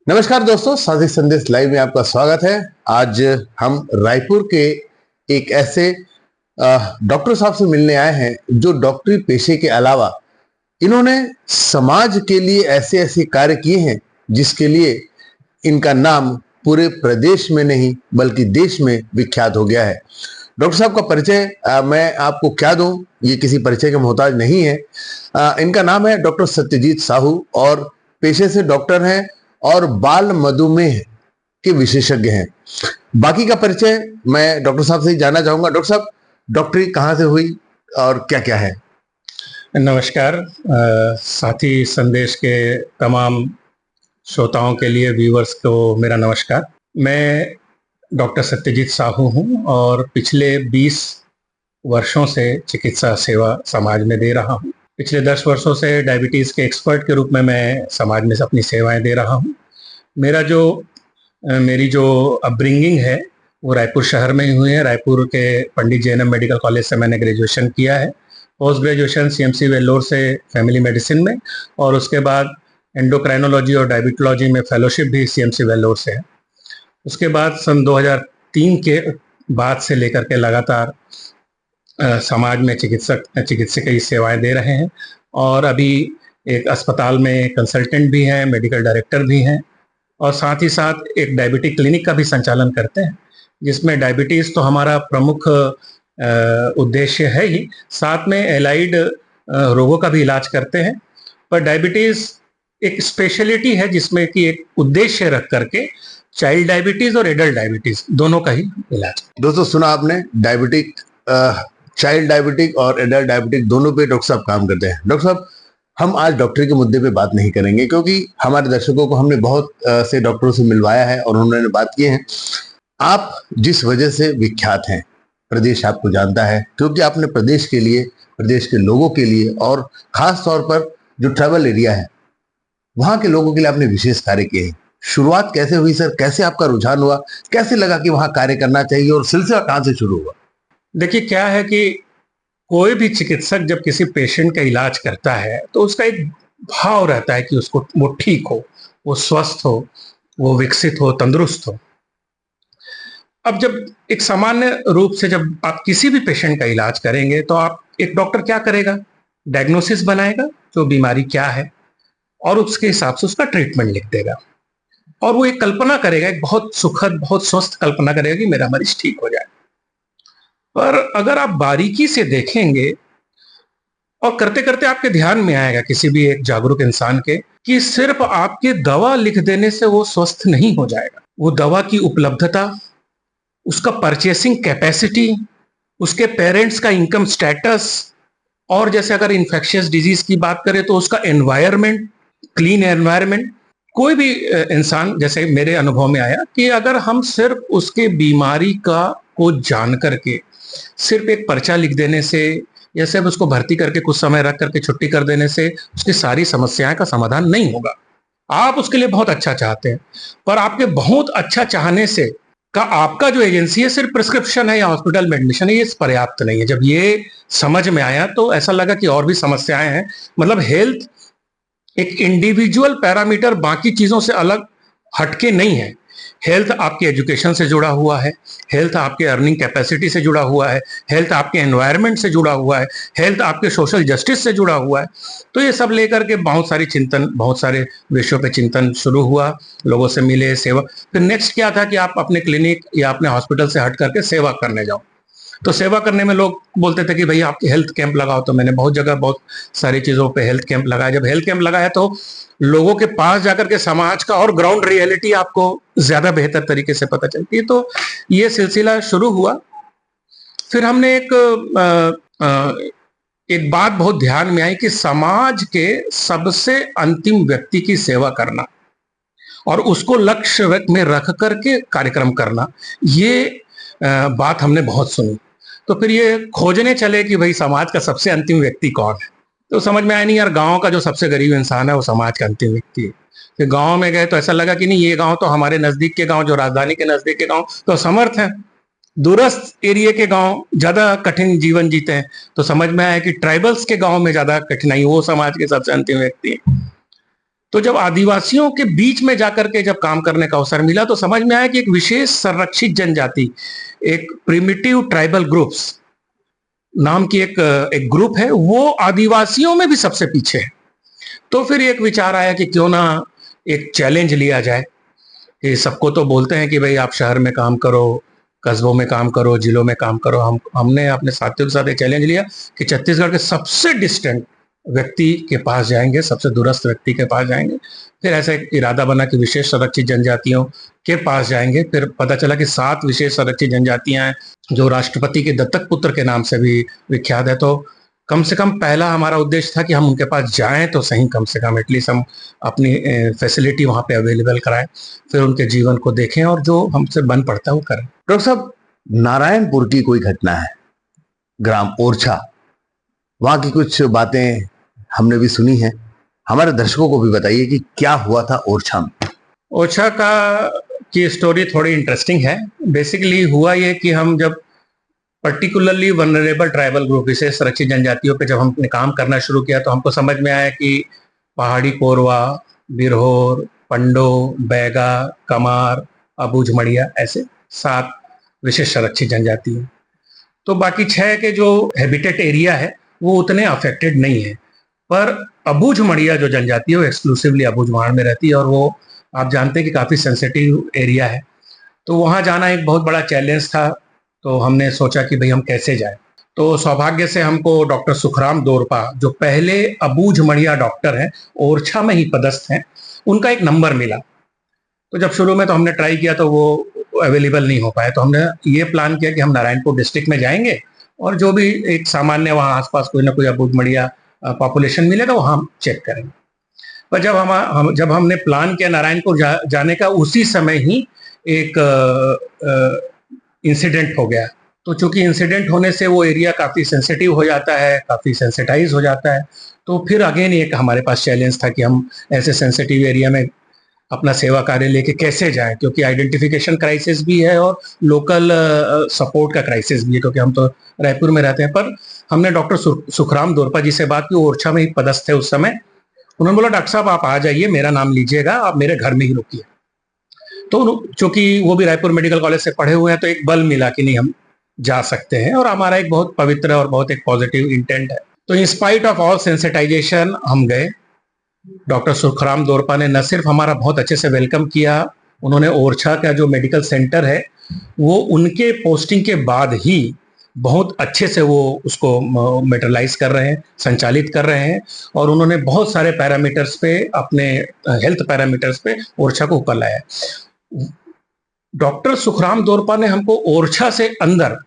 नमस्कार दोस्तों, साथी संदेश लाइव में आपका स्वागत है। आज हम रायपुर के एक ऐसे डॉक्टर साहब से मिलने आए हैं जो डॉक्टरी पेशे के अलावा इन्होंने समाज के लिए ऐसे ऐसे कार्य किए हैं जिसके लिए इनका नाम पूरे प्रदेश में नहीं बल्कि देश में विख्यात हो गया है। डॉक्टर साहब का परिचय मैं आपको क्या दूं, ये किसी परिचय के मोहताज नहीं है। इनका नाम है डॉक्टर सत्यजीत साहू और पेशे से डॉक्टर हैं और बाल मधुमेह के विशेषज्ञ हैं। बाकी का परिचय मैं डॉक्टर साहब से ही जानना चाहूंगा। डॉक्टर साहब, डॉक्टरी कहाँ से हुई और क्या क्या है? नमस्कार। साथी संदेश के तमाम श्रोताओं के लिए, व्यूवर्स को मेरा नमस्कार। मैं डॉक्टर सत्यजीत साहू हूं और पिछले 20 वर्षों से चिकित्सा सेवा समाज में दे रहा हूं। पिछले 10 वर्षों से डायबिटीज़ के एक्सपर्ट के रूप में मैं समाज में अपनी सेवाएं दे रहा हूं। मेरी जो अपब्रिंगिंग है वो रायपुर शहर में ही हुई है। रायपुर के पंडित जैनम मेडिकल कॉलेज से मैंने ग्रेजुएशन किया है, पोस्ट ग्रेजुएशन सीएमसी वेल्लोर से फैमिली मेडिसिन में, और उसके बाद एंडोक्राइनोलॉजी और डायबिटोलॉजी में फेलोशिप भी सीएमसी वेल्लोर से है। उसके बाद सन 2003 के बाद से लेकर के लगातार समाज में चिकित्सकीय सेवाएं दे रहे हैं और अभी एक अस्पताल में कंसल्टेंट भी हैं, मेडिकल डायरेक्टर भी हैं, और साथ ही साथ एक डायबिटिक क्लिनिक का भी संचालन करते हैं, जिसमें डायबिटीज़ तो हमारा प्रमुख उद्देश्य है ही, साथ में एलाइड रोगों का भी इलाज करते हैं। पर डायबिटीज़ एक स्पेशलिटी है जिसमें कि एक उद्देश्य रख करके चाइल्ड डायबिटीज़ और एडल्ट डायबिटीज़ दोनों का ही इलाज। दोस्तों, सुना आपने, डायबिटिक, चाइल्ड डायबिटिक और एडल्ट डायबिटिक दोनों पे डॉक्टर साहब काम करते हैं। डॉक्टर साहब, हम आज डॉक्टरी के मुद्दे पे बात नहीं करेंगे क्योंकि हमारे दर्शकों को हमने बहुत से डॉक्टरों से मिलवाया है और उन्होंने बात की है। आप जिस वजह से विख्यात हैं, प्रदेश आपको जानता है क्योंकि आपने प्रदेश के लिए, प्रदेश के लोगों के लिए और खास तौर पर जो ट्राइबल एरिया है वहां के लोगों के लिए आपने विशेष कार्य किए हैं। शुरुआत कैसे हुई सर? कैसे आपका रुझान हुआ? कैसे लगा कि वहां कार्य करना चाहिए और सिलसिला कहां से शुरू हुआ? देखिए, क्या है कि कोई भी चिकित्सक जब किसी पेशेंट का इलाज करता है तो उसका एक भाव रहता है कि उसको वो ठीक हो, वो स्वस्थ हो, वो विकसित हो, तंदुरुस्त हो। अब जब एक सामान्य रूप से जब आप किसी भी पेशेंट का इलाज करेंगे तो आप, एक डॉक्टर क्या करेगा? डायग्नोसिस बनाएगा, जो बीमारी क्या है, और उसके हिसाब से उसका ट्रीटमेंट लिख देगा। और वो एक कल्पना करेगा, एक बहुत सुखद, बहुत स्वस्थ कल्पना करेगा कि मेरा मरीज ठीक हो जाए। पर अगर आप बारीकी से देखेंगे और करते करते आपके ध्यान में आएगा, किसी भी एक जागरूक इंसान के, कि सिर्फ आपके दवा लिख देने से वो स्वस्थ नहीं हो जाएगा। वो दवा की उपलब्धता, उसका परचेसिंग कैपेसिटी, उसके पेरेंट्स का इनकम स्टेटस, और जैसे अगर इन्फेक्शियस डिजीज की बात करें तो उसका एनवायरमेंट, क्लीन एनवायरमेंट। कोई भी इंसान, जैसे मेरे अनुभव में आया कि अगर हम सिर्फ उसके बीमारी को जान करके सिर्फ एक पर्चा लिख देने से या सिर्फ उसको भर्ती करके कुछ समय रख करके छुट्टी कर देने से उसकी सारी समस्याएं का समाधान नहीं होगा। आप उसके लिए बहुत अच्छा चाहते हैं, पर आपके बहुत अच्छा चाहने से का आपका जो एजेंसी है सिर्फ प्रिस्क्रिप्शन है या हॉस्पिटल में एडमिशन है, ये पर्याप्त नहीं है। जब ये समझ में आया तो ऐसा लगा कि और भी समस्याएं हैं। मतलब हेल्थ एक इंडिविजुअल पैरामीटर बाकी चीजों से अलग हटके नहीं है। हेल्थ आपके एजुकेशन से जुड़ा हुआ है, हेल्थ आपके अर्निंग कैपेसिटी से जुड़ा हुआ है, हेल्थ आपके एनवायरनमेंट से जुड़ा हुआ है, हेल्थ आपके सोशल जस्टिस से जुड़ा हुआ है। तो ये सब लेकर के बहुत सारे विषयों पे चिंतन शुरू हुआ, लोगों से मिले, सेवा। फिर नेक्स्ट क्या था कि आप अपने क्लिनिक या अपने हॉस्पिटल से हट करके सेवा करने जाओ। तो सेवा करने में लोग बोलते थे कि भाई आपके हेल्थ कैंप लगाओ। तो मैंने बहुत जगह बहुत सारी चीज़ों पे हेल्थ कैंप लगाया। जब हेल्थ कैंप लगाया तो लोगों के पास जाकर के समाज का और ग्राउंड रियलिटी आपको ज़्यादा बेहतर तरीके से पता चलती है। तो ये सिलसिला शुरू हुआ। फिर हमने एक बात बहुत ध्यान में आई कि समाज के सबसे अंतिम व्यक्ति की सेवा करना और उसको लक्ष्य में रख करके कार्यक्रम करना, ये बात हमने बहुत सुनी। तो फिर ये खोजने चले कि भाई समाज का सबसे अंतिम व्यक्ति कौन है। तो समझ में आया नहीं यार, गांव का जो सबसे गरीब इंसान है वो समाज का अंतिम व्यक्ति है। फिर गांव में गए तो ऐसा लगा कि नहीं, ये गांव तो हमारे नजदीक के गांव, जो राजधानी के नजदीक के गांव तो समर्थ हैं, दूरस्थ एरिया के गांव ज्यादा कठिन जीवन जीते हैं। तो समझ में आया कि ट्राइबल्स के गांव में ज्यादा कठिनाई, वो समाज के सबसे अंतिम व्यक्ति है। तो जब आदिवासियों के बीच में जाकर के जब काम करने का अवसर मिला तो समझ में आया कि एक विशेष संरक्षित जनजाति, एक प्रिमिटिव ट्राइबल ग्रुप्स नाम की एक ग्रुप है, वो आदिवासियों में भी सबसे पीछे है। तो फिर एक विचार आया कि क्यों ना एक चैलेंज लिया जाए कि सबको तो बोलते हैं कि भाई आप शहर में काम करो, कस्बों में काम करो, जिलों में काम करो। हमने अपने साथियों के साथ एक चैलेंज लिया कि छत्तीसगढ़ के सबसे डिस्टेंट व्यक्ति के पास जाएंगे, सबसे दूरस्थ व्यक्ति के पास जाएंगे। फिर ऐसा एक इरादा बना कि विशेष संरक्षित जनजातियों के पास जाएंगे। फिर पता चला कि 7 विशेष संरक्षित जनजातियां हैं जो राष्ट्रपति के दत्तक पुत्र के नाम से भी विख्यात है। तो कम से कम पहला हमारा उद्देश्य था कि हम उनके पास जाएं तो सही, कम से कम एटलीस्ट हम अपनी फैसिलिटी वहां पे अवेलेबल कराएं, फिर उनके जीवन को देखें और जो हमसे बन पड़ता है वो करें। डॉक्टर साहब, नारायणपुर की कोई घटना है, ग्राम ओरछा, वहां की कुछ बातें हमने भी सुनी है, हमारे दर्शकों को भी बताइए कि क्या हुआ था ओरछा में। ओरछा की स्टोरी थोड़ी इंटरेस्टिंग है। बेसिकली हुआ ये कि हम जब पर्टिकुलरली वनरेबल ट्राइबल ग्रुप, विशेष संरक्षित जनजातियों पे जब हमने काम करना शुरू किया तो हमको समझ में आया कि पहाड़ी कोरवा, बिरहोर, पंडो, बैगा, कमार, अबूझमड़िया, ऐसे 7 विशेष संरक्षित जनजाति हैं। तो बाकी 6 के जो हैबिटेट एरिया है वो उतने अफेक्टेड नहीं है, पर अबूझमड़िया जो जनजाति है वो एक्सक्लूसिवली अबूझमाड़ में रहती है और वो आप जानते हैं कि काफ़ी सेंसिटिव एरिया है। तो वहाँ जाना एक बहुत बड़ा चैलेंज था। तो हमने सोचा कि भाई हम कैसे जाएं। तो सौभाग्य से हमको डॉक्टर सुखराम दोरपा, जो पहले अबूझमड़िया डॉक्टर हैं, ओरछा में ही पदस्थ हैं, उनका एक नंबर मिला। तो जब शुरू में तो हमने ट्राई किया तो वो अवेलेबल नहीं हो पाया। तो हमने ये प्लान किया कि हम नारायणपुर डिस्ट्रिक्ट में जाएंगे और जो भी एक सामान्य वहाँ आसपास कोई ना कोई अबूझमड़िया पॉपुलेशन मिलेगा वहाँ हम चेक करेंगे। पर जब हमने प्लान किया नारायणपुर जाने का, उसी समय ही एक इंसिडेंट हो गया। तो चूंकि इंसिडेंट होने से वो एरिया काफ़ी सेंसिटिव हो जाता है, काफ़ी सेंसिटाइज हो जाता है। तो फिर अगेन एक हमारे पास चैलेंज था कि हम ऐसे सेंसिटिव एरिया में अपना सेवा कार्य लेके कैसे जाएं, क्योंकि आइडेंटिफिकेशन क्राइसिस भी है और लोकल सपोर्ट का क्राइसिस भी है, क्योंकि हम तो रायपुर में रहते हैं। पर हमने डॉक्टर सुखराम दोरपा जी से बात की, ओरछा में ही पदस्थ थे उस समय। उन्होंने बोला डॉक्टर साहब आप आ जाइए, मेरा नाम लीजिएगा, आप मेरे घर में ही रुकिए। तो चूंकि वो भी रायपुर मेडिकल कॉलेज से पढ़े हुए हैं तो एक बल मिला कि नहीं हम जा सकते हैं, और हमारा एक बहुत पवित्र और बहुत एक पॉजिटिव इंटेंट है। तो in spite of all sensitisation हम गए। डॉक्टर सुखराम दोरपा ने न सिर्फ हमारा बहुत अच्छे से वेलकम किया, उन्होंने ओरछा का जो मेडिकल सेंटर है वो उनके पोस्टिंग के बाद ही बहुत अच्छे से वो उसको मेटरलाइज कर रहे हैं, संचालित कर रहे हैं, और उन्होंने बहुत सारे पैरामीटर्स पे, अपने हेल्थ पैरामीटर्स पे ओरछा को ऊपर लाया। डॉक्टर सुखराम दोरपा ने हमको ओरछा से अंदर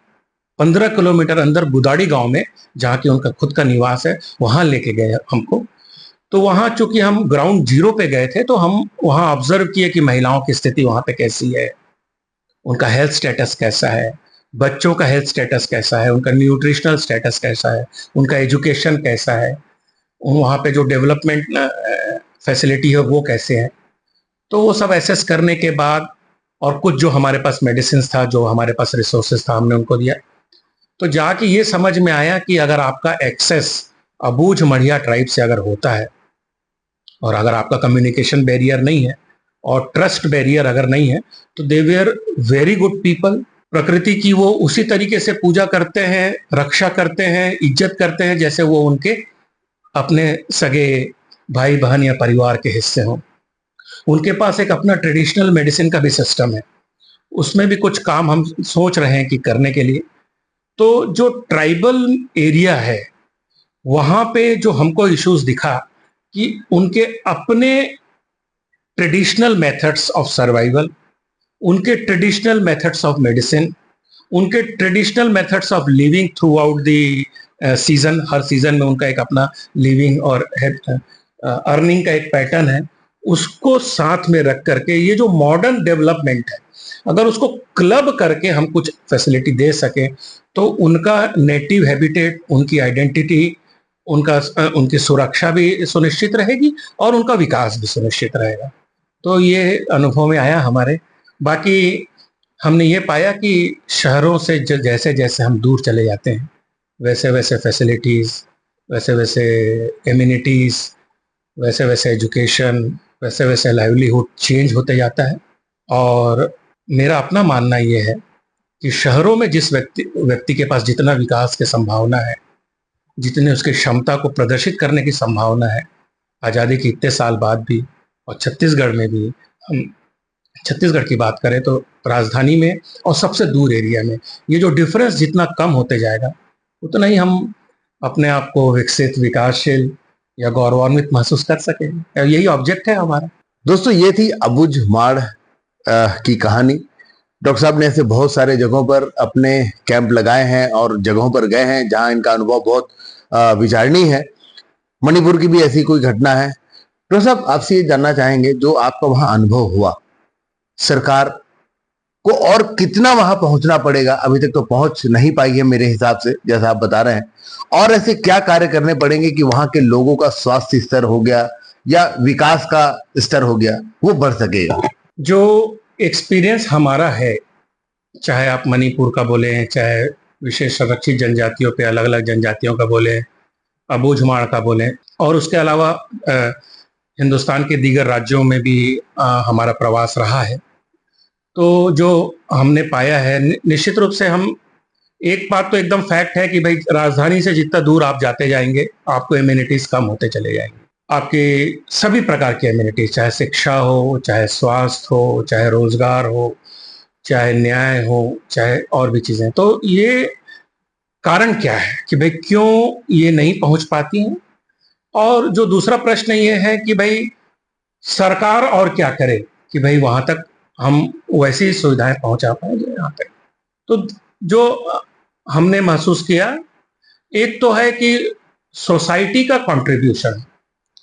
15 किलोमीटर अंदर गुदाड़ी गांव में, जहाँ की उनका खुद का निवास है, वहां लेके गए हमको। तो वहां चूंकि हम ग्राउंड जीरो पे गए थे तो हम वहां ऑब्जर्व किए कि महिलाओं की स्थिति वहां पे कैसी है, उनका हेल्थ स्टेटस कैसा है, बच्चों का हेल्थ स्टेटस कैसा है, उनका न्यूट्रिशनल स्टेटस कैसा है, उनका एजुकेशन कैसा है, वहाँ पे जो डेवलपमेंट फैसिलिटी है वो कैसे है। तो वो सब एसेस करने के बाद, और कुछ जो हमारे पास मेडिसिन था, जो हमारे पास रिसोर्सेज था, हमने उनको दिया। तो जाके ये समझ में आया कि अगर आपका एक्सेस अबूझमड़िया ट्राइब से अगर होता है, और अगर आपका कम्युनिकेशन बैरियर नहीं है और ट्रस्ट बैरियर अगर नहीं है, तो दे वेयर वेरी गुड पीपल। प्रकृति की वो उसी तरीके से पूजा करते हैं, रक्षा करते हैं, इज्जत करते हैं जैसे वो उनके अपने सगे भाई बहन या परिवार के हिस्से हों। उनके पास एक अपना ट्रेडिशनल मेडिसिन का भी सिस्टम है, उसमें भी कुछ काम हम सोच रहे हैं कि करने के लिए। तो जो ट्राइबल एरिया है वहां पे जो हमको इश्यूज दिखा कि उनके अपने ट्रेडिशनल मेथड्स ऑफ सर्वाइवल, उनके ट्रेडिशनल मेथड्स ऑफ मेडिसिन, उनके traditional methods of living through out the season, her season में उनका एक अपना लिविंग और अर्निंग का एक पैटर्न है, उसको साथ में रख करके ये जो मॉडर्न डेवलपमेंट है, अगर उसको क्लब करके हम कुछ फैसिलिटी दे सके तो उनका नेटिव हैबिटेट, उनकी आइडेंटिटी, उनकी सुरक्षा भी सुनिश्चित रहेगी और उनका विकास भी सुनिश्चित रहेगा। तो ये अनुभव में आया हमारे। बाकी हमने ये पाया कि शहरों से जैसे जैसे हम दूर चले जाते हैं, वैसे वैसे फैसिलिटीज़, वैसे वैसे एम्यूनिटीज़ वैसे वैसे एजुकेशन, वैसे वैसे लाइवलीहुड चेंज होते जाता है। और मेरा अपना मानना ये है कि शहरों में जिस व्यक्ति व्यक्ति के पास जितना विकास की संभावना है, जितने उसकी क्षमता को प्रदर्शित करने की संभावना है, आज़ादी के इतने साल बाद भी, और छत्तीसगढ़ में भी, हम छत्तीसगढ़ की बात करें तो राजधानी में और सबसे दूर एरिया में ये जो डिफरेंस जितना कम होते जाएगा, उतना ही हम अपने आप को विकसित, विकासशील या गौरवान्वित महसूस कर सकेंगे। यही ऑब्जेक्ट है हमारा। दोस्तों, ये थी अबुझमाड़ की कहानी। डॉक्टर साहब ने ऐसे बहुत सारे जगहों पर अपने कैंप लगाए हैं और जगहों पर गए हैं जहां इनका अनुभव बहुत विचारणीय है। मणिपुर की भी ऐसी कोई घटना है। डॉक्टर साहब, आपसे ये जानना चाहेंगे, जो आपका वहां अनुभव हुआ, सरकार को और कितना वहां पहुंचना पड़ेगा? अभी तक तो पहुंच नहीं पाई है मेरे हिसाब से, जैसा आप बता रहे हैं। और ऐसे क्या कार्य करने पड़ेंगे कि वहां के लोगों का स्वास्थ्य स्तर हो गया या विकास का स्तर हो गया, वो बढ़ सकेगा? जो एक्सपीरियंस हमारा है, चाहे आप मणिपुर का बोलें, चाहे विशेष संरक्षित जनजातियों पे अलग अलग जनजातियों का बोलें, अबूझमाड़ का बोलें, और उसके अलावा हिंदुस्तान के दीगर राज्यों में भी हमारा प्रवास रहा है, तो जो हमने पाया है, निश्चित रूप से हम, एक बात तो एकदम फैक्ट है कि भाई राजधानी से जितना दूर आप जाते जाएंगे, आपको एम्यूनिटीज कम होते चले जाएंगे। आपके सभी प्रकार की एम्यूनिटीज, चाहे शिक्षा हो, चाहे स्वास्थ्य हो, चाहे रोजगार हो, चाहे न्याय हो, चाहे और भी चीजें। तो ये कारण क्या है कि भाई क्यों ये नहीं पहुंच पाती हैं? और जो दूसरा प्रश्न ये है कि भाई सरकार और क्या करे कि भाई वहां तक हम वैसी सुविधाएं पहुंचा पाए जो यहाँ तक। तो जो हमने महसूस किया, एक तो है कि सोसाइटी का कंट्रीब्यूशन।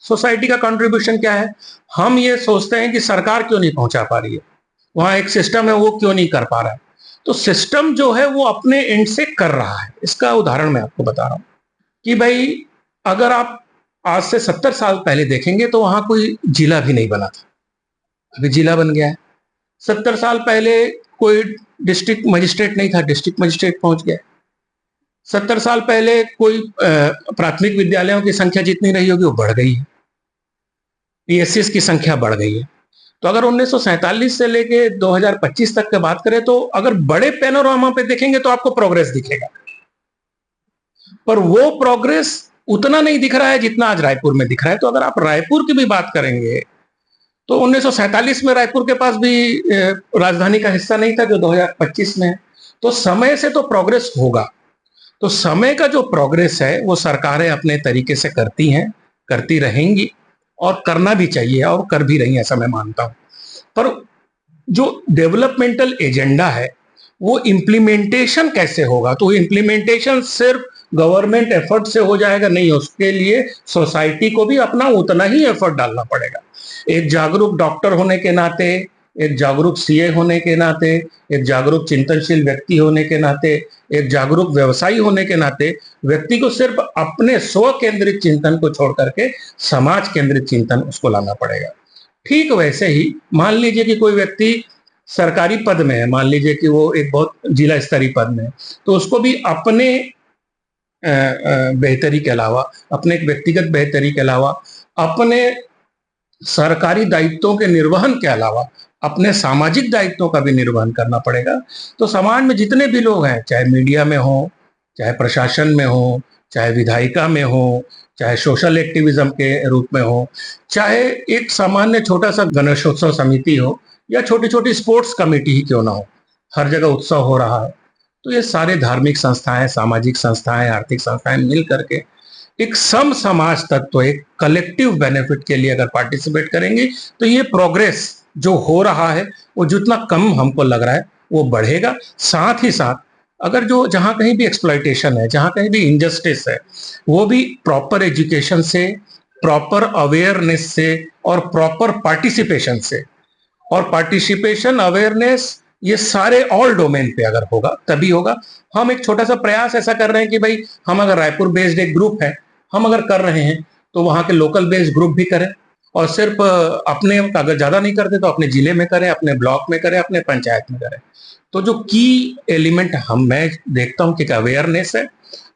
सोसाइटी का कंट्रीब्यूशन क्या है? हम ये सोचते हैं कि सरकार क्यों नहीं पहुंचा पा रही है, वहां एक सिस्टम है वो क्यों नहीं कर पा रहा है। तो सिस्टम जो है वो अपने एंड से कर रहा है। इसका उदाहरण मैं आपको बता रहा हूं कि भाई अगर आप आज से 70 साल पहले देखेंगे तो वहां कोई जिला भी नहीं बना था, अभी जिला बन गया है। 70 साल पहले कोई डिस्ट्रिक्ट मजिस्ट्रेट नहीं था, डिस्ट्रिक्ट मजिस्ट्रेट पहुंच गया। 70 साल पहले कोई प्राथमिक विद्यालयों की संख्या जितनी रही होगी वो बढ़ गई है, पीएससीज की संख्या बढ़ गई है। तो अगर 1947 से लेके 2025 तक की बात करें तो अगर बड़े पैनोरामा पे देखेंगे तो आपको प्रोग्रेस दिखेगा, पर वो प्रोग्रेस उतना नहीं दिख रहा है जितना आज रायपुर में दिख रहा है। तो अगर आप रायपुर की भी बात करेंगे तो 1947 में रायपुर के पास भी राजधानी का हिस्सा नहीं था जो 2025 में है। तो समय से तो प्रोग्रेस होगा। तो समय का जो प्रोग्रेस है वो सरकारें अपने तरीके से करती हैं, करती रहेंगी और करना भी चाहिए और कर भी रही हैं, ऐसा मैं मानता हूं। पर जो डेवलपमेंटल एजेंडा है वो इम्प्लीमेंटेशन कैसे होगा? तो इम्प्लीमेंटेशन सिर्फ गवर्नमेंट एफर्ट से हो जाएगा नहीं, उसके लिए सोसाइटी को भी अपना उतना ही एफर्ट डालना पड़ेगा। एक जागरूक डॉक्टर होने के नाते, एक जागरूक सीए होने के नाते, एक जागरूक चिंतनशील व्यक्ति होने के नाते, एक जागरूक व्यवसायी होने के नाते व्यक्ति को सिर्फ अपने स्व केंद्रित चिंतन को छोड़ करके समाज केंद्रित चिंतन उसको लाना पड़ेगा। ठीक वैसे ही मान लीजिए कि कोई व्यक्ति सरकारी पद में है, मान लीजिए कि वो एक बहुत जिला स्तरीय पद में है, तो उसको भी अपने बेहतरी के अलावा, अपने एक व्यक्तिगत बेहतरी के अलावा, अपने सरकारी दायित्वों के निर्वहन के अलावा अपने सामाजिक दायित्वों का भी निर्वहन करना पड़ेगा। तो समाज में जितने भी लोग हैं, चाहे मीडिया में हो, चाहे प्रशासन में हो, चाहे विधायिका में हो, चाहे सोशल एक्टिविज्म के रूप में हो, चाहे एक सामान्य छोटा सा गणेशोत्सव समिति हो या छोटी छोटी स्पोर्ट्स कमेटी ही क्यों ना हो, हर जगह उत्सव हो रहा है। तो ये सारे धार्मिक संस्थाएं, सामाजिक संस्थाएं, आर्थिक संस्थाएं मिल करके एक सम समाज तत्व, एक कलेक्टिव बेनिफिट के लिए अगर पार्टिसिपेट करेंगे तो ये प्रोग्रेस जो हो रहा है वो जितना कम हमको लग रहा है वो बढ़ेगा। साथ ही साथ अगर जो जहां कहीं भी एक्सप्लॉइटेशन है, जहां कहीं भी इनजस्टिस है, वो भी प्रॉपर एजुकेशन से, प्रॉपर अवेयरनेस से और प्रॉपर पार्टिसिपेशन से, और पार्टिसिपेशन, अवेयरनेस, ये सारे ऑल डोमेन पे अगर होगा तभी होगा। हम एक छोटा सा प्रयास ऐसा कर रहे हैं कि भाई हम अगर रायपुर बेस्ड एक ग्रुप है, हम अगर कर रहे हैं तो वहां के लोकल बेस्ड ग्रुप भी करें, और सिर्फ अपने, अगर ज्यादा नहीं करते तो अपने जिले में करें, अपने ब्लॉक में करें, अपने पंचायत में करें। तो जो की एलिमेंट मैं देखता हूँ कि अवेयरनेस है,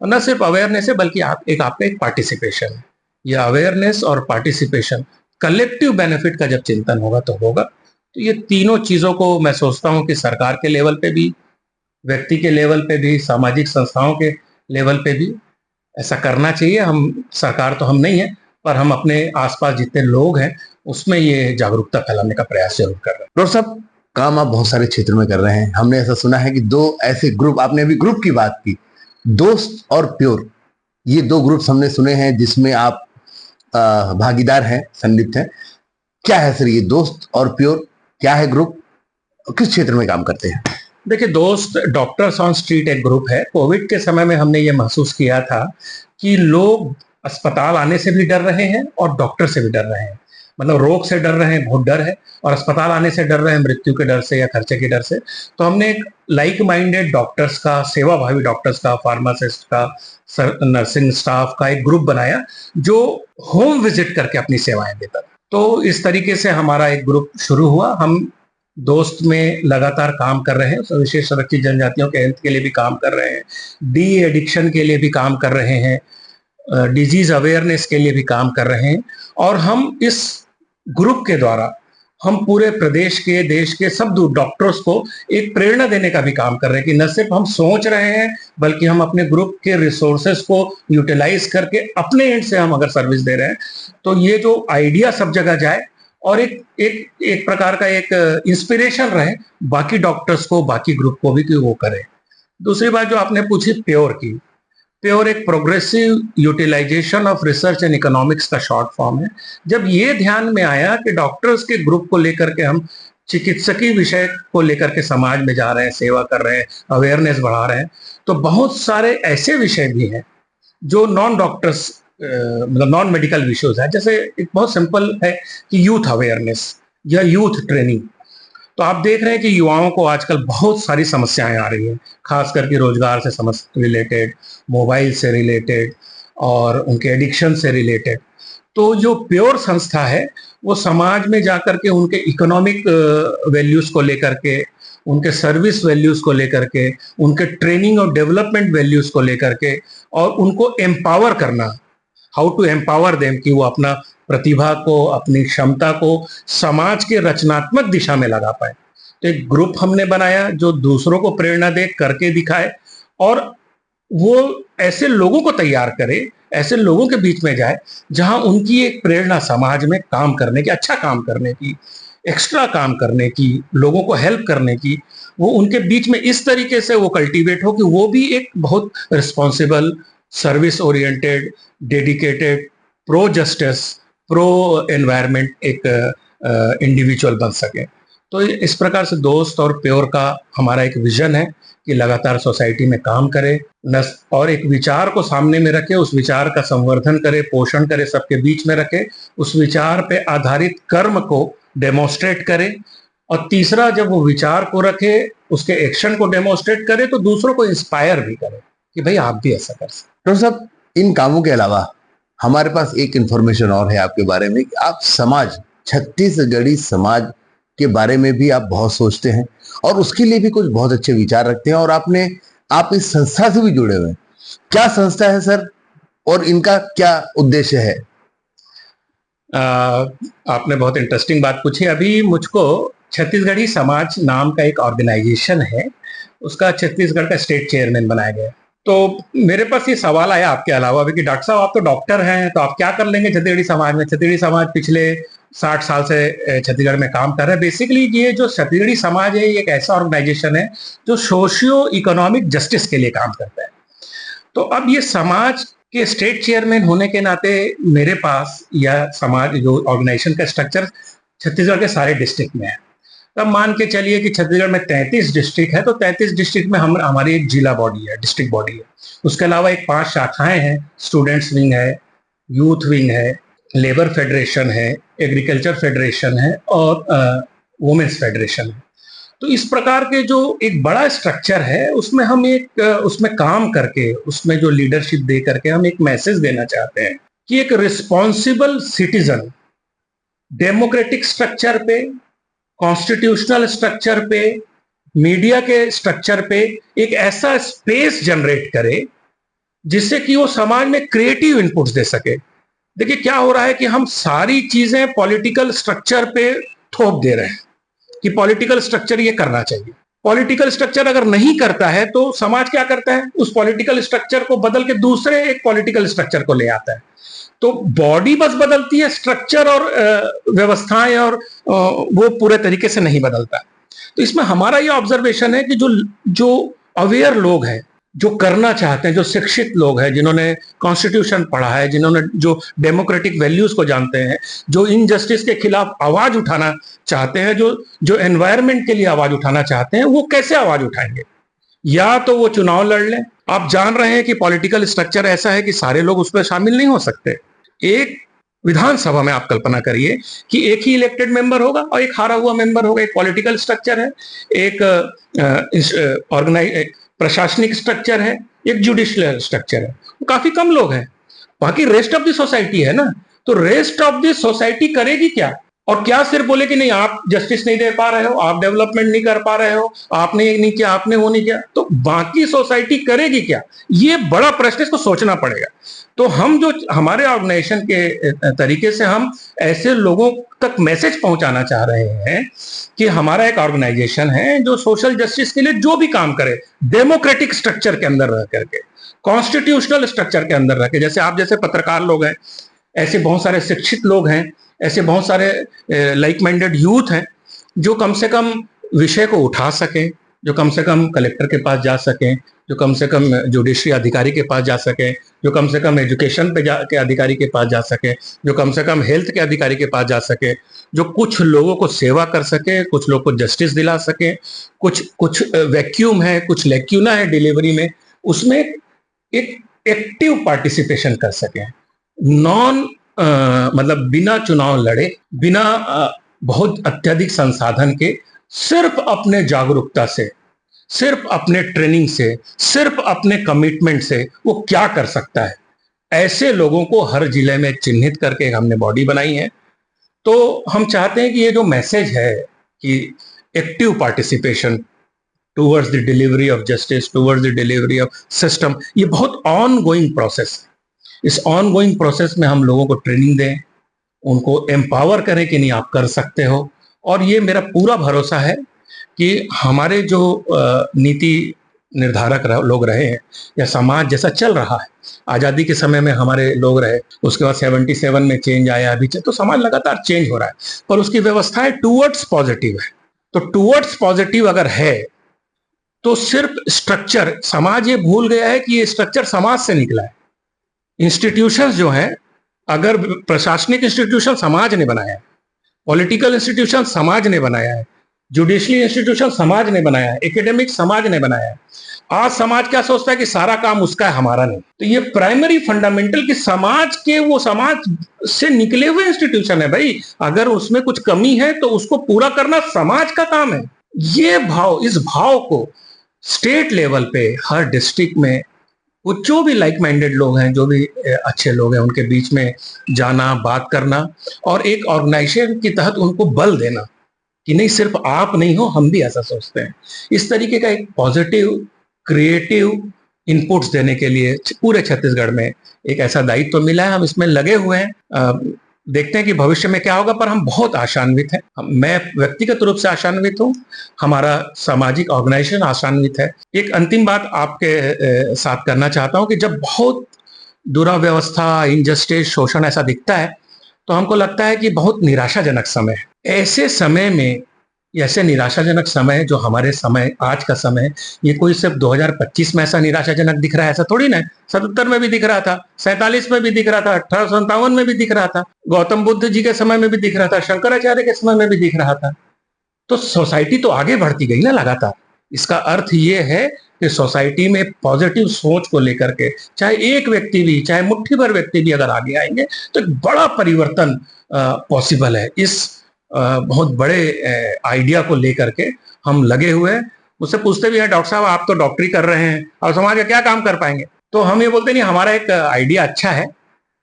और न सिर्फ अवेयरनेस है बल्कि आपका एक पार्टिसिपेशन है। ये अवेयरनेस और पार्टिसिपेशन, कलेक्टिव बेनिफिट का जब चिंतन होगा तो होगा। तो ये तीनों चीजों को मैं सोचता हूँ कि सरकार के लेवल पे भी, व्यक्ति के लेवल पे भी, सामाजिक संस्थाओं के लेवल पे भी ऐसा करना चाहिए। हम सरकार तो हम नहीं है, पर हम अपने आसपास जितने लोग हैं उसमें ये जागरूकता फैलाने का प्रयास जरूर कर रहे हैं। डॉक्टर साहब, काम आप बहुत सारे क्षेत्र में कर रहे हैं। हमने ऐसा सुना है कि दो ऐसे ग्रुप, आपने अभी ग्रुप की बात की, दोस्त और प्योर, ये दो ग्रुप्स हमने सुने हैं जिसमें आप भागीदार हैं, संलिप्त हैं। क्या है सर ये दोस्त और प्योर, क्या है ग्रुप, किस क्षेत्र में काम करते हैं? देखिए, दोस्त डॉक्टर्स ऑन स्ट्रीट एक ग्रुप है। कोविड के समय में हमने ये महसूस किया था कि लोग अस्पताल आने से भी डर रहे हैं और डॉक्टर से भी डर रहे हैं। मतलब रोग से डर रहे हैं, बहुत डर है, और अस्पताल आने से डर रहे हैं मृत्यु के डर से या खर्चे के डर से। तो हमने एक लाइक माइंडेड डॉक्टर्स का, सेवाभावी डॉक्टर्स का, फार्मासिस्ट का, नर्सिंग स्टाफ का एक ग्रुप बनाया जो होम विजिट करके अपनी सेवाएं देता था। तो इस तरीके से हमारा एक ग्रुप शुरू हुआ। हम दोस्त में लगातार काम कर रहे हैं, विशेष आरक्षित जनजातियों के हेल्थ के लिए भी काम कर रहे हैं, डी एडिक्शन के लिए भी काम कर रहे हैं, डिजीज अवेयरनेस के लिए भी काम कर रहे हैं। और हम इस ग्रुप के द्वारा हम पूरे प्रदेश के, देश के सब डॉक्टर्स को एक प्रेरणा देने का भी काम कर रहे हैं कि न सिर्फ हम सोच रहे हैं, बल्कि हम अपने ग्रुप के रिसोर्सेस को यूटिलाइज करके अपने एंड से हम अगर सर्विस दे रहे हैं, तो ये जो आइडिया सब जगह जाए और एक एक एक प्रकार का एक इंस्पिरेशन रहे बाकी डॉक्टर्स को, बाकी ग्रुप को भी कि वो करें। दूसरी बात जो आपने पूछी प्योर की, प्योर एक progressive utilisation of research and economics का शॉर्ट फॉर्म है। जब ये ध्यान में आया कि डॉक्टर्स के ग्रुप को लेकर के हम चिकित्सकीय विषय को लेकर के समाज में जा रहे हैं, सेवा कर रहे हैं, अवेयरनेस बढ़ा रहे हैं, तो बहुत सारे ऐसे विषय भी हैं जो नॉन डॉक्टर्स, मतलब नॉन मेडिकल इश्यूज है। जैसे एक बहुत सिंपल है कि यूथ अवेयरनेस या यूथ ट्रेनिंग। तो आप देख रहे हैं कि युवाओं को आजकल बहुत सारी समस्याएं आ रही हैं, खास करके रोजगार से रिलेटेड, मोबाइल से रिलेटेड और उनके एडिक्शन से रिलेटेड। तो जो प्योर संस्था है वो समाज में जाकर के उनके इकोनॉमिक वैल्यूज को लेकर के, उनके सर्विस वैल्यूज को लेकर के, उनके ट्रेनिंग और डेवलपमेंट वैल्यूज को लेकर के, और उनको एम्पावर करना, हाउ टू एम्पावर देम, कि वो अपना प्रतिभा को, अपनी क्षमता को समाज के रचनात्मक दिशा में लगा पाए। तो एक ग्रुप हमने बनाया जो दूसरों को प्रेरणा दे, करके दिखाए, और वो ऐसे लोगों को तैयार करे, ऐसे लोगों के बीच में जाए जहां उनकी एक प्रेरणा समाज में काम करने की, अच्छा काम करने की, एक्स्ट्रा काम करने की, लोगों को हेल्प करने की, वो उनके बीच में इस तरीके से वो कल्टीवेट हो कि वो भी एक बहुत responsible, service oriented, dedicated, pro justice, pro environment एक इंडिविजुअल बन सके। तो इस प्रकार से दोस्त और प्योर का हमारा एक विजन है कि लगातार सोसाइटी में काम करे, और एक विचार को सामने में रखे, उस विचार का संवर्धन करे, पोषण करे, सबके बीच में रखे, उस विचार पे आधारित कर्म को डेमोन्स्ट्रेट करे, और तीसरा जब वो विचार को रखे, उसके एक्शन को डेमोन्स्ट्रेट करे, तो दूसरों को इंस्पायर भी करे कि भाई आप भी ऐसा कर सकते। डॉक्टर साहब, इन कामों के अलावा हमारे पास एक इंफॉर्मेशन और है आपके बारे में कि आप समाज, छत्तीसगढ़ी समाज के बारे में भी आप बहुत सोचते हैं और उसके लिए भी कुछ बहुत अच्छे विचार रखते हैं, और आप इस संस्था से भी जुड़े हुए हैं। क्या संस्था है सर, और इनका क्या उद्देश्य है? आपने बहुत इंटरेस्टिंग बात पूछी। अभी मुझको छत्तीसगढ़ी समाज नाम का एक ऑर्गेनाइजेशन है, उसका छत्तीसगढ़ का स्टेट चेयरमैन बनाया गया। तो मेरे पास ये सवाल आया आपके अलावा भी कि डॉक्टर साहब आप तो डॉक्टर हैं, तो आप क्या कर लेंगे छत्तीसगढ़ी समाज में? छत्तीसगढ़ी समाज पिछले 60 साल से छत्तीसगढ़ में काम कर रहा है। बेसिकली ये जो छत्तीसगढ़ी समाज है, ये एक ऐसा ऑर्गेनाइजेशन है जो सोशियो इकोनॉमिक जस्टिस के लिए काम करता है। तो अब ये समाज के स्टेट चेयरमैन होने के नाते मेरे पास यह समाज, जो ऑर्गेनाइजेशन का स्ट्रक्चर छत्तीसगढ़ के सारे डिस्ट्रिक्ट में है। तब मान के चलिए कि छत्तीसगढ़ में 33 डिस्ट्रिक्ट है, तो 33 डिस्ट्रिक्ट में हमारी एक जिला बॉडी है, डिस्ट्रिक्ट बॉडी है। उसके अलावा एक 5 शाखाएं हैं, स्टूडेंट्स विंग है, यूथ विंग है, लेबर फेडरेशन है, एग्रीकल्चर फेडरेशन है, और वुमेन्स फेडरेशन है। तो इस प्रकार के जो एक बड़ा स्ट्रक्चर है, उसमें हम उसमें काम करके, उसमें जो लीडरशिप दे करके हम एक मैसेज देना चाहते हैं कि एक रिस्पॉन्सिबल सिटीजन डेमोक्रेटिक स्ट्रक्चर पे, कॉन्स्टिट्यूशनल स्ट्रक्चर पे, मीडिया के स्ट्रक्चर पे एक ऐसा स्पेस जनरेट करे जिससे कि वो समाज में क्रिएटिव इनपुट्स दे सके, देखिए क्या हो रहा है कि हम सारी चीजें पॉलिटिकल स्ट्रक्चर पे थोप दे रहे हैं कि पॉलिटिकल स्ट्रक्चर ये करना चाहिए। पॉलिटिकल स्ट्रक्चर अगर नहीं करता है तो समाज क्या करता है, उस पॉलिटिकल स्ट्रक्चर को बदल के दूसरे एक पॉलिटिकल स्ट्रक्चर को ले आता है। तो बॉडी बस बदलती है, स्ट्रक्चर और व्यवस्थाएं और वो पूरे तरीके से नहीं बदलता। तो इसमें हमारा ये ऑब्जर्वेशन है कि जो जो अवेयर लोग हैं, जो करना चाहते हैं, जो शिक्षित लोग हैं, जिन्होंने कॉन्स्टिट्यूशन पढ़ा है, जिन्होंने जो डेमोक्रेटिक वैल्यूज को जानते हैं, जो इनजस्टिस के खिलाफ आवाज उठाना चाहते हैं, जो जो एनवायरमेंट के लिए आवाज उठाना चाहते हैं, वो कैसे आवाज उठाएंगे? या तो वो चुनाव लड़ लें। आप जान रहे हैं कि पॉलिटिकल स्ट्रक्चर ऐसा है कि सारे लोग उसमें शामिल नहीं हो सकते। एक विधानसभा में आप कल्पना करिए कि एक ही इलेक्टेड मेंबर होगा और एक हारा हुआ मेंबर होगा। एक पॉलिटिकल स्ट्रक्चर है, एक प्रशासनिक स्ट्रक्चर है, एक जुडिशियल स्ट्रक्चर है। काफी कम लोग हैं, बाकी रेस्ट ऑफ द सोसाइटी है ना। तो रेस्ट ऑफ द सोसाइटी करेगी क्या? और क्या सिर्फ बोले कि नहीं आप जस्टिस नहीं दे पा रहे हो, आप डेवलपमेंट नहीं कर पा रहे हो, आपने ये नहीं किया, आपने वो नहीं किया, तो बाकी सोसाइटी करेगी क्या? ये बड़ा प्रश्न, इसको सोचना पड़ेगा। तो हम जो हमारे ऑर्गेनाइजेशन के तरीके से हम ऐसे लोगों तक मैसेज पहुंचाना चाह रहे हैं कि हमारा एक ऑर्गेनाइजेशन है जो सोशल जस्टिस के लिए जो भी काम करे, डेमोक्रेटिक स्ट्रक्चर के अंदर रह करके, कॉन्स्टिट्यूशनल स्ट्रक्चर के अंदर रह के, जैसे आप जैसे पत्रकार लोग हैं, ऐसे बहुत सारे शिक्षित लोग हैं, ऐसे बहुत सारे लाइक माइंडेड यूथ हैं जो कम से कम विषय को उठा सकें, जो कम से कम कलेक्टर के पास जा सकें, जो कम से कम जुडिशरी अधिकारी के पास जा सकें, जो कम से कम एजुकेशन पे के अधिकारी के पास जा सके, जो कम से कम हेल्थ के अधिकारी के पास जा सके, जो कुछ लोगों को सेवा कर सके, कुछ लोगों को जस्टिस दिला सके, कुछ कुछ वैक्यूम है, कुछ लैक्यूना है डिलीवरी में, उसमें एक एक्टिव पार्टिसिपेशन कर सके। नॉन मतलब बिना चुनाव लड़े, बिना बहुत अत्यधिक संसाधन के, सिर्फ अपने जागरूकता से, सिर्फ अपने ट्रेनिंग से, सिर्फ अपने कमिटमेंट से वो क्या कर सकता है, ऐसे लोगों को हर जिले में चिन्हित करके हमने बॉडी बनाई है। तो हम चाहते हैं कि ये जो मैसेज है कि active participation towards the delivery of justice, towards the delivery of system, ये बहुत ऑन गोइंग प्रोसेस है। इस ऑन गोइंग प्रोसेस में हम लोगों को ट्रेनिंग दें, उनको एम्पावर करें कि नहीं आप कर सकते हो। और ये मेरा पूरा भरोसा है कि हमारे जो नीति निर्धारक लोग रहे हैं, या समाज जैसा चल रहा है, आज़ादी के समय में हमारे लोग रहे, उसके बाद 77 में चेंज आया, अभी तो समाज लगातार चेंज हो रहा है, पर उसकी व्यवस्थाएं टूवर्ड्स पॉजिटिव है। तो टूवर्ड्स पॉजिटिव अगर है तो सिर्फ स्ट्रक्चर, समाज ये भूल गया है कि ये स्ट्रक्चर समाज से निकला है। इंस्टीट्यूशंस जो हैं, अगर प्रशासनिक इंस्टीट्यूशन समाज ने बनाया है, पॉलिटिकल इंस्टीट्यूशन समाज ने बनाया है, जुडिशरी इंस्टीट्यूशन समाज ने बनाया है, एकेडमिक समाज ने बनाया है। आज समाज क्या सोचता है कि सारा काम उसका है, हमारा नहीं। तो ये प्राइमरी फंडामेंटल कि समाज के, वो समाज से निकले हुए इंस्टीट्यूशन है भाई, अगर उसमें कुछ कमी है तो उसको पूरा करना समाज का काम है। ये भाव, इस भाव को स्टेट लेवल पे हर डिस्ट्रिक्ट में वो जो भी लाइक माइंडेड लोग हैं, जो भी अच्छे लोग हैं, उनके बीच में जाना, बात करना, और एक ऑर्गेनाइजेशन के तहत उनको बल देना कि नहीं सिर्फ आप नहीं हो, हम भी ऐसा सोचते हैं। इस तरीके का एक पॉजिटिव क्रिएटिव इनपुट्स देने के लिए पूरे छत्तीसगढ़ में एक ऐसा दायित्व तो मिला है, हम इसमें लगे हुए हैं। देखते हैं कि भविष्य में क्या होगा, पर हम बहुत आशान्वित हैं। मैं व्यक्तिगत रूप से आशान्वित हूँ, हमारा सामाजिक ऑर्गेनाइजेशन आशान्वित है। एक अंतिम बात आपके साथ करना चाहता हूँ कि जब बहुत दुराव्यवस्था, इनजस्टिस, शोषण ऐसा दिखता है तो हमको लगता है कि बहुत निराशाजनक समय है। ऐसे समय में, ऐसे निराशाजनक समय जो हमारे समय, आज का समय, ये कोई सिर्फ 2025 में ऐसा निराशाजनक दिख रहा है ऐसा थोड़ी ना। 77 में भी दिख रहा था, 47 में भी दिख रहा था, 1857 में भी दिख रहा था, गौतम बुद्ध जी के समय में भी दिख रहा था, शंकराचार्य के समय में भी दिख रहा था। तो सोसाइटी तो आगे बढ़ती गई ना लगातार। इसका अर्थ ये है कि सोसाइटी में पॉजिटिव सोच को लेकर के, चाहे एक व्यक्ति भी, चाहे मुट्ठी भर व्यक्ति भी अगर आगे आएंगे तो एक बड़ा परिवर्तन पॉसिबल है। इस बहुत बड़े आइडिया को लेकर के हम लगे हुए हैं। मुझसे पूछते भी हैं, डॉक्टर साहब आप तो डॉक्टरी कर रहे हैं और समाज का क्या काम कर पाएंगे? तो हम ये बोलते नहीं, हमारा एक आइडिया अच्छा है,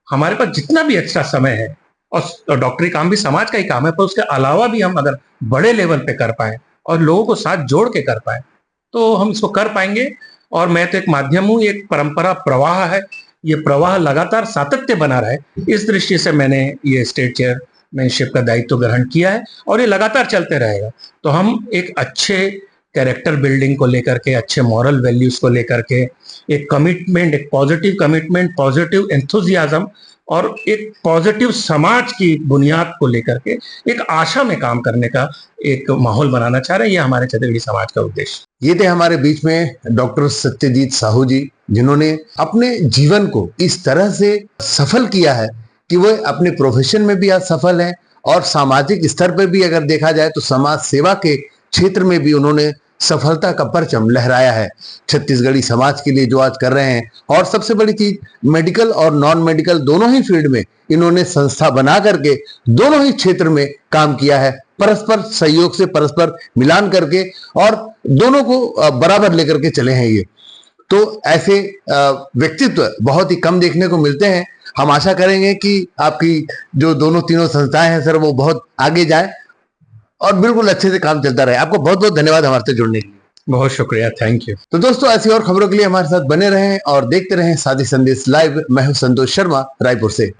हमारे पास जितना भी एक्स्ट्रा समय है, और डॉक्टरी काम भी समाज का ही काम है, पर उसके अलावा भी हम अगर बड़े लेवल पे कर पाए और लोगों को साथ जोड़ के कर पाए तो हम इसको कर पाएंगे। और मैं तो एक माध्यम हूँ, एक परंपरा प्रवाह है, ये प्रवाह लगातार सातत्य बना रहे, इस दृष्टि से मैंने ये स्टेट चेयरमैनशिप का दायित्व ग्रहण किया है और ये लगातार चलते रहेगा। तो हम एक अच्छे कैरेक्टर बिल्डिंग को लेकर के, अच्छे मॉरल वैल्यूज को लेकर के, एक कमिटमेंट, एक पॉजिटिव कमिटमेंट, पॉजिटिव एंथुजियाज्म और एक पॉजिटिव समाज की बुनियाद को लेकर के एक आशा में काम करने का एक माहौल बनाना चाह रहे हैं। ये हमारे छत्तीसगढ़ी समाज का उद्देश्य। ये थे हमारे बीच में डॉक्टर सत्यजीत साहू जी, जिन्होंने अपने जीवन को इस तरह से सफल किया है कि वो अपने प्रोफेशन में भी आज सफल है और सामाजिक स्तर पर भी अगर देखा जाए तो समाज सेवा के क्षेत्र में भी उन्होंने सफलता का परचम लहराया है छत्तीसगढ़ी समाज के लिए, जो आज कर रहे हैं। और सबसे बड़ी चीज, मेडिकल और नॉन मेडिकल दोनों ही फील्ड में इन्होंने संस्था बना करके दोनों ही क्षेत्र में काम किया है, परस्पर सहयोग से, परस्पर मिलान करके, और दोनों को बराबर लेकर के चले हैं ये। तो ऐसे व्यक्तित्व बहुत ही कम देखने को मिलते हैं। हम आशा करेंगे कि आपकी जो दोनों तीनों संस्थाएं हैं सर, वो बहुत आगे जाए और बिल्कुल अच्छे से काम चलता रहे। आपको बहुत बहुत धन्यवाद हमारे से जुड़ने के लिए। बहुत शुक्रिया, थैंक यू। तो दोस्तों, ऐसी और खबरों के लिए हमारे साथ बने रहें और देखते रहें साथी संदेश लाइव। मैं हूं संतोष शर्मा, रायपुर से।